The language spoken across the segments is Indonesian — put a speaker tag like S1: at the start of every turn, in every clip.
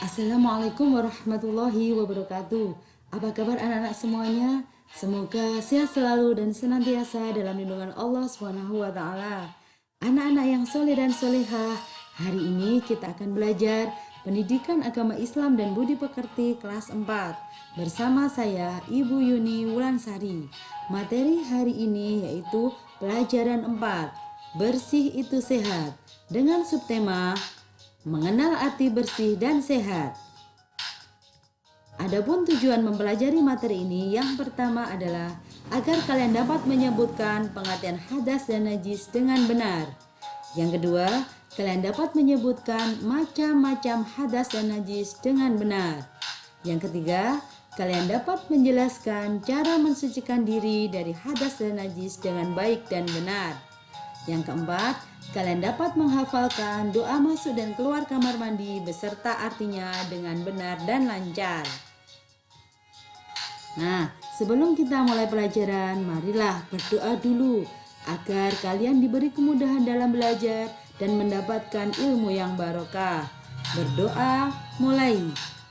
S1: Assalamualaikum warahmatullahi wabarakatuh. Apa kabar anak-anak semuanya? Semoga sehat selalu dan senantiasa dalam lindungan Allah Subhanahu wa taala. Anak-anak yang soleh dan solehah, hari ini kita akan belajar Pendidikan Agama Islam dan Budi Pekerti kelas 4 bersama saya Ibu Yuni Wulansari. Materi hari ini yaitu pelajaran 4, Bersih itu Sehat, dengan subtema Mengenal arti bersih dan sehat. Adapun tujuan mempelajari materi ini yang pertama adalah agar kalian dapat menyebutkan pengertian hadas dan najis dengan benar. Yang kedua, kalian dapat menyebutkan macam-macam hadas dan najis dengan benar. Yang ketiga, kalian dapat menjelaskan cara mensucikan diri dari hadas dan najis dengan baik dan benar. Yang keempat, kalian dapat menghafalkan doa masuk dan keluar kamar mandi beserta artinya dengan benar dan lancar. Nah, sebelum kita mulai pelajaran, marilah berdoa dulu agar kalian diberi kemudahan dalam belajar dan mendapatkan ilmu yang barokah. Berdoa mulai.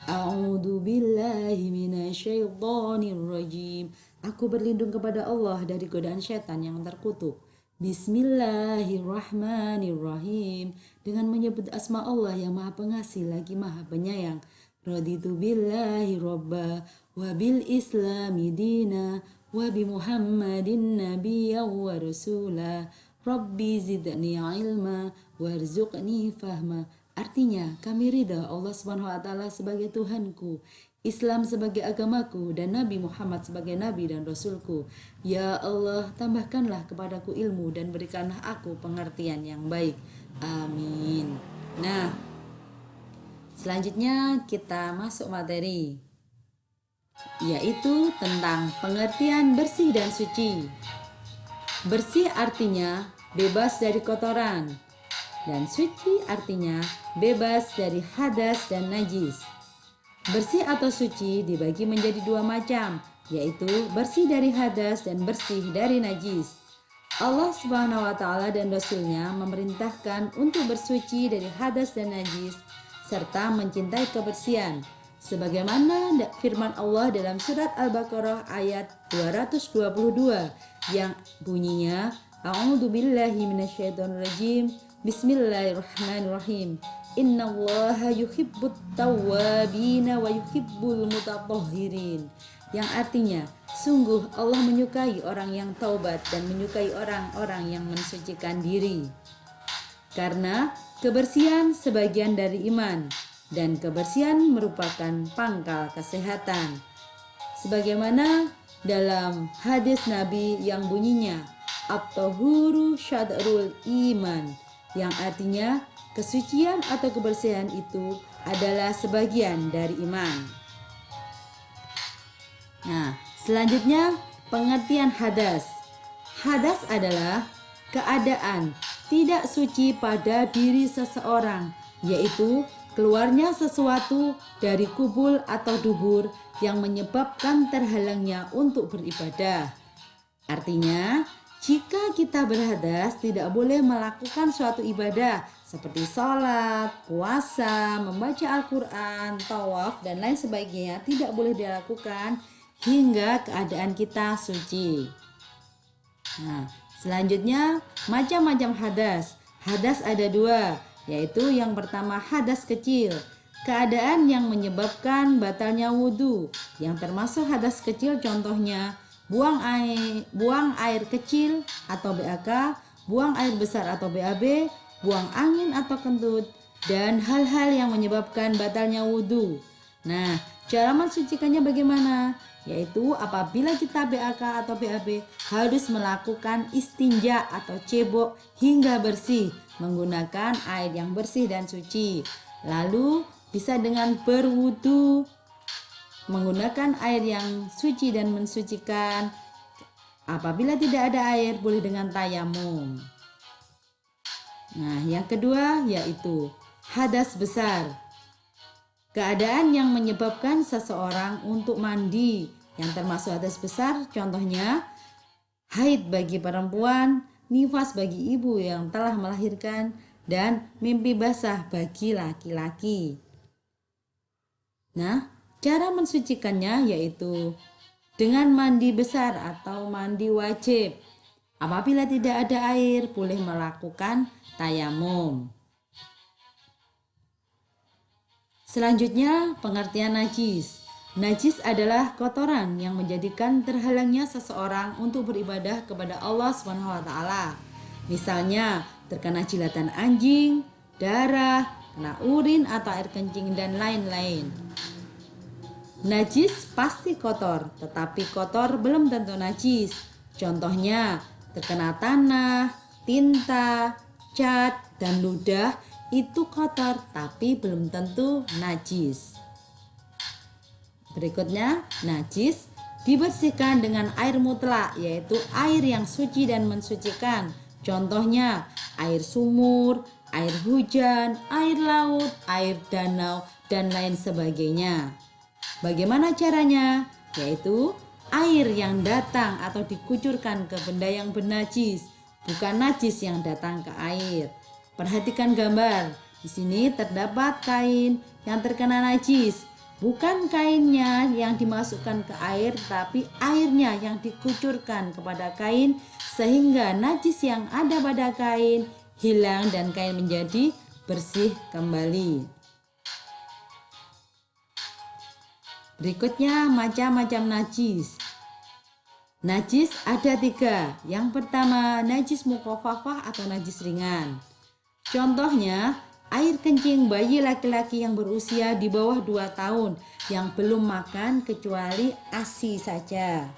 S1: A'udzu billahi minasyaitonir rajim. Aku berlindung kepada Allah dari godaan setan yang terkutuk. Bismillahirrahmanirrahim. Dengan menyebut asma Allah yang maha pengasih lagi maha penyayang. Raditu billahi robba wa bil islami dina wa bi muhammadin nabiyya wa rasula. Rabbi zidni ilma warzuqni fahma. Artinya, kami ridha Allah Subhanahu wa taala sebagai Tuhanku, Islam sebagai agamaku, dan Nabi Muhammad sebagai Nabi dan Rasulku. Ya Allah, tambahkanlah kepadaku ilmu dan berikanlah aku pengertian yang baik. Amin. Nah, selanjutnya kita masuk materi, yaitu tentang pengertian bersih dan suci. Bersih artinya bebas dari kotoran, dan suci artinya bebas dari hadas dan najis. Bersih atau suci dibagi menjadi dua macam, yaitu bersih dari hadas dan bersih dari najis. Allah Subhanahu wa taala dan Rasulnya memerintahkan untuk bersuci dari hadas dan najis serta mencintai kebersihan. Sebagaimana firman Allah dalam surat Al-Baqarah ayat 222 yang bunyinya, A'udzu billahi minasyaitonir rajim. Bismillahirrahmanirrahim. Innallaha yuhibbut tawwabina wa yuhibbul mutatahhirin. Yang artinya, sungguh Allah menyukai orang yang taubat dan menyukai orang-orang yang mensucikan diri. Karena kebersihan sebagian dari iman dan kebersihan merupakan pangkal kesehatan. Sebagaimana dalam hadis Nabi yang bunyinya, At-tahuru syadrul iman, yang artinya kesucian atau kebersihan itu adalah sebagian dari iman. Nah, selanjutnya pengertian hadas. Hadas adalah keadaan tidak suci pada diri seseorang, yaitu keluarnya sesuatu dari kubul atau dubur yang menyebabkan terhalangnya untuk beribadah. Artinya, jika kita berhadas, tidak boleh melakukan suatu ibadah seperti sholat, puasa, membaca Al-Quran, tawaf, dan lain sebagainya tidak boleh dilakukan hingga keadaan kita suci. Nah, selanjutnya macam-macam hadas. Hadas ada dua, yaitu yang pertama hadas kecil, keadaan yang menyebabkan batalnya wudhu, yang termasuk hadas kecil contohnya buang air kecil atau BAK, buang air besar atau BAB, buang angin atau kentut, dan hal-hal yang menyebabkan batalnya wudhu. Nah, cara mensucikannya bagaimana? Yaitu apabila kita BAK atau BAB harus melakukan istinja atau cebok hingga bersih menggunakan air yang bersih dan suci. Lalu bisa dengan berwudu menggunakan air yang suci dan mensucikan. Apabila tidak ada air, boleh dengan tayamum. Nah, yang kedua yaitu hadas besar, keadaan yang menyebabkan seseorang untuk mandi, yang termasuk hadas besar contohnya haid bagi perempuan, nifas bagi ibu yang telah melahirkan, dan mimpi basah bagi laki-laki. Nah, cara mensucikannya yaitu dengan mandi besar atau mandi wajib. Apabila tidak ada air, boleh melakukan tayamum. Selanjutnya, pengertian najis. Najis adalah kotoran yang menjadikan terhalangnya seseorang untuk beribadah kepada Allah SWT. Misalnya, terkena jilatan anjing, darah, kena urin atau air kencing, dan lain-lain. Najis pasti kotor, tetapi kotor belum tentu najis. Contohnya, terkena tanah, tinta, cat, dan ludah itu kotor, tapi belum tentu najis. Berikutnya, najis dibersihkan dengan air mutlak, yaitu air yang suci dan mensucikan. Contohnya, air sumur, air hujan, air laut, air danau, dan lain sebagainya. Bagaimana caranya? Yaitu air yang datang atau dikucurkan ke benda yang bernajis, bukan najis yang datang ke air. Perhatikan gambar. Di sini terdapat kain yang terkena najis. Bukan kainnya yang dimasukkan ke air, tapi airnya yang dikucurkan kepada kain sehingga najis yang ada pada kain hilang dan kain menjadi bersih kembali. Berikutnya, macam-macam najis. Najis ada 3. Yang pertama, najis mukhafafah atau najis ringan. Contohnya, air kencing bayi laki-laki yang berusia di bawah 2 tahun yang belum makan kecuali ASI saja.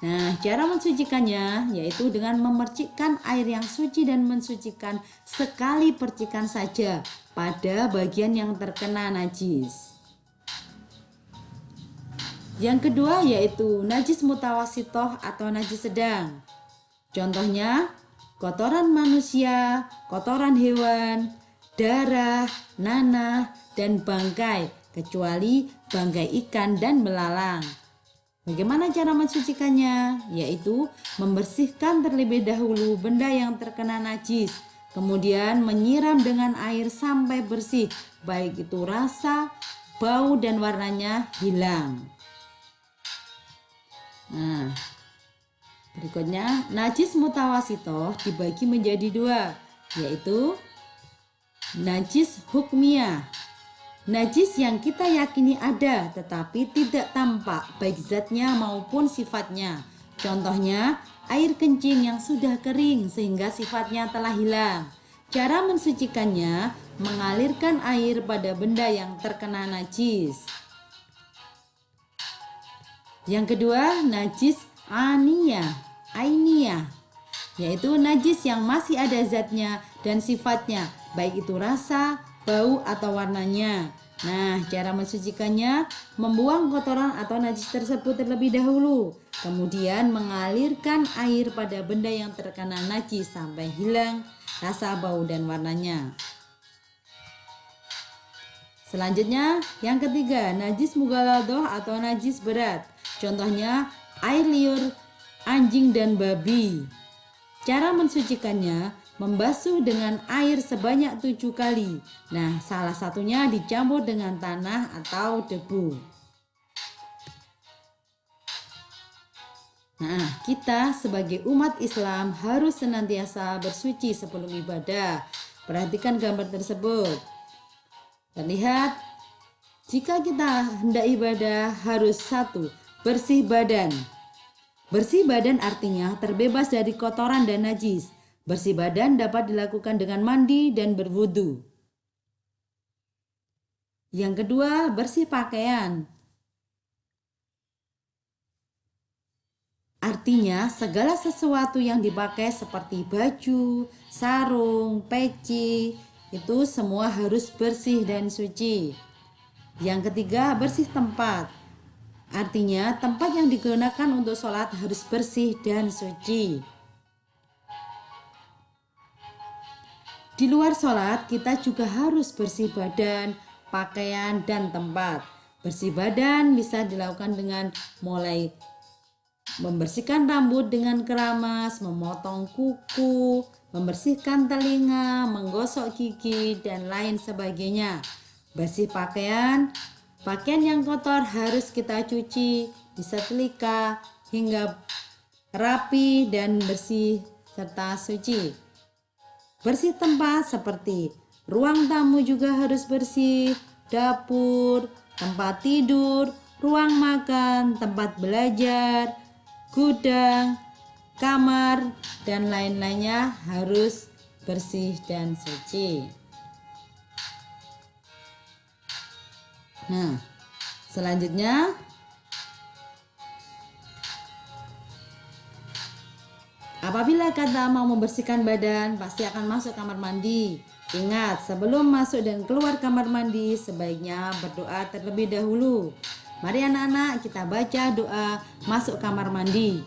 S1: Nah, cara mensucikannya yaitu dengan memercikkan air yang suci dan mensucikan sekali percikan saja pada bagian yang terkena najis. Yang kedua yaitu najis mutawasitoh atau najis sedang. Contohnya, kotoran manusia, kotoran hewan, darah, nanah, dan bangkai, kecuali bangkai ikan dan belalang. Bagaimana cara mensucikannya? Yaitu membersihkan terlebih dahulu benda yang terkena najis, kemudian menyiram dengan air sampai bersih, baik itu rasa, bau, dan warnanya hilang. Nah, berikutnya, najis mutawasitoh dibagi menjadi 2, yaitu najis hukmiyah. Najis yang kita yakini ada tetapi tidak tampak baik zatnya maupun sifatnya. Contohnya, air kencing yang sudah kering sehingga sifatnya telah hilang. Cara mensucikannya, mengalirkan air pada benda yang terkena najis. Yang kedua, najis ainiyah, yaitu najis yang masih ada zatnya dan sifatnya, baik itu rasa, bau, atau warnanya. Nah, cara mensucikannya, membuang kotoran atau najis tersebut terlebih dahulu, kemudian mengalirkan air pada benda yang terkena najis sampai hilang rasa, bau, dan warnanya. Selanjutnya, yang ketiga, najis mughaladoh atau najis berat. Contohnya, air liur anjing dan babi. Cara mensucikannya, membasuh dengan air sebanyak 7 kali. Nah, salah satunya dicampur dengan tanah atau debu. Nah, kita sebagai umat Islam harus senantiasa bersuci sebelum ibadah. Perhatikan gambar tersebut. Terlihat, jika kita hendak ibadah harus 1. Bersih badan. Bersih badan artinya terbebas dari kotoran dan najis. Bersih badan dapat dilakukan dengan mandi dan berwudu. Yang kedua, bersih pakaian. Artinya segala sesuatu yang dipakai seperti baju, sarung, peci, itu semua harus bersih dan suci. Yang ketiga, bersih tempat. Artinya tempat yang digunakan untuk sholat harus bersih dan suci. Di luar sholat kita juga harus bersih badan, pakaian, dan tempat. Bersih badan bisa dilakukan dengan mulai membersihkan rambut dengan keramas, memotong kuku, membersihkan telinga, menggosok gigi, dan lain sebagainya. Bersih pakaian. Pakaian yang kotor harus kita cuci, disetrika hingga rapi dan bersih serta suci. Bersih tempat seperti ruang tamu juga harus bersih, dapur, tempat tidur, ruang makan, tempat belajar, gudang, kamar, dan lain-lainnya harus bersih dan suci. Nah, selanjutnya apabila kita mau membersihkan badan, pasti akan masuk kamar mandi. Ingat, sebelum masuk dan keluar kamar mandi, sebaiknya berdoa terlebih dahulu. Mari anak-anak, kita baca doa masuk kamar mandi.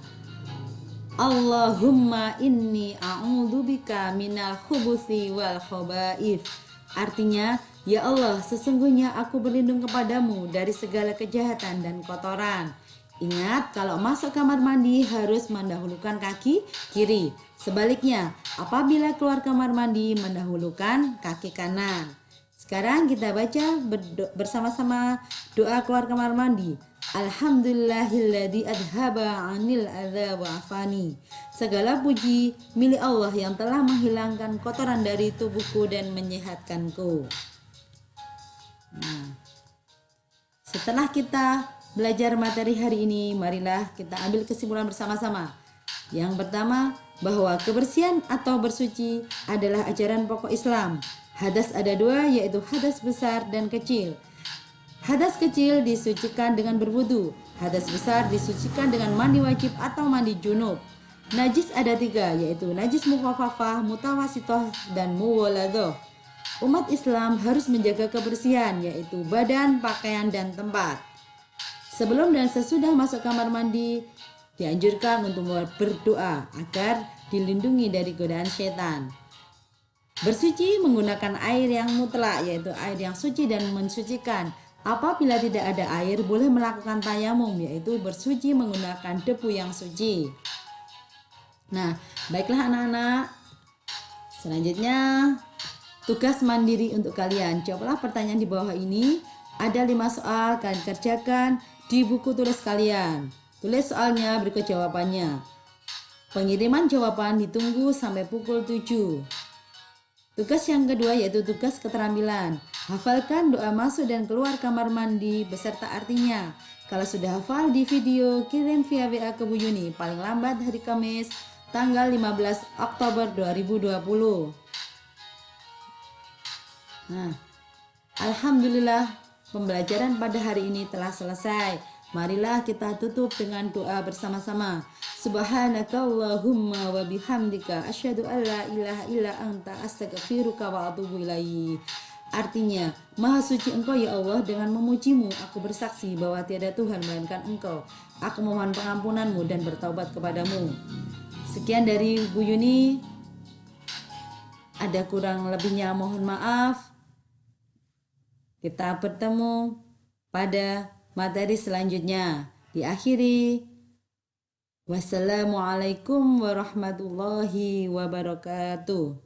S1: Allahumma inni a'udzubika minal khubuthi wal khaba'ith. Artinya, ya Allah, sesungguhnya aku berlindung kepadamu dari segala kejahatan dan kotoran. Ingat, kalau masuk kamar mandi harus mendahulukan kaki kiri. Sebaliknya, apabila keluar kamar mandi mendahulukan kaki kanan. Sekarang kita baca bersama-sama doa keluar kamar mandi. Alhamdulillahilladzi adhaba 'anil adza wa afani. Segala puji milik Allah yang telah menghilangkan kotoran dari tubuhku dan menyehatkanku. Nah, setelah kita belajar materi hari ini, marilah kita ambil kesimpulan bersama-sama. Yang pertama, bahwa kebersihan atau bersuci adalah ajaran pokok Islam. Hadas ada dua, yaitu hadas besar dan kecil. Hadas kecil disucikan dengan berwudu. Hadas besar disucikan dengan mandi wajib atau mandi junub. Najis ada tiga, yaitu najis mukhafafah, mutawasitoh, dan muwaladoh. Umat Islam harus menjaga kebersihan, yaitu badan, pakaian, dan tempat. Sebelum dan sesudah masuk kamar mandi, dianjurkan untuk berdoa agar dilindungi dari godaan setan. Bersuci menggunakan air yang mutlak, yaitu air yang suci dan mensucikan. Apabila tidak ada air, boleh melakukan tayamum, yaitu bersuci menggunakan debu yang suci. Nah, baiklah anak-anak. Selanjutnya, tugas mandiri untuk kalian. Jawablah pertanyaan di bawah ini. Ada 5 soal, kalian kerjakan di buku tulis kalian. Tulis soalnya, berikut jawabannya. Pengiriman jawaban ditunggu sampai pukul 7. Tugas yang kedua yaitu tugas keterampilan. Hafalkan doa masuk dan keluar kamar mandi beserta artinya. Kalau sudah hafal di video, kirim via WA ke Bu Yuni paling lambat hari Kamis tanggal 15 Oktober 2020. Nah, alhamdulillah pembelajaran pada hari ini telah selesai. Marilah kita tutup dengan doa bersama-sama. Subhanakallahumma wa bihamdika asyhadu an la ilaha illa anta astaghfiruka wa atubu ilaik. Artinya, Maha suci Engkau ya Allah, dengan memujimu aku bersaksi bahwa tiada Tuhan melainkan Engkau. Aku memohon pengampunanmu dan bertaubat kepadamu. Sekian dari Bu Yuni. Ada kurang lebihnya mohon maaf. Kita bertemu pada materi selanjutnya. Diakhiri. Wassalamualaikum warahmatullahi wabarakatuh.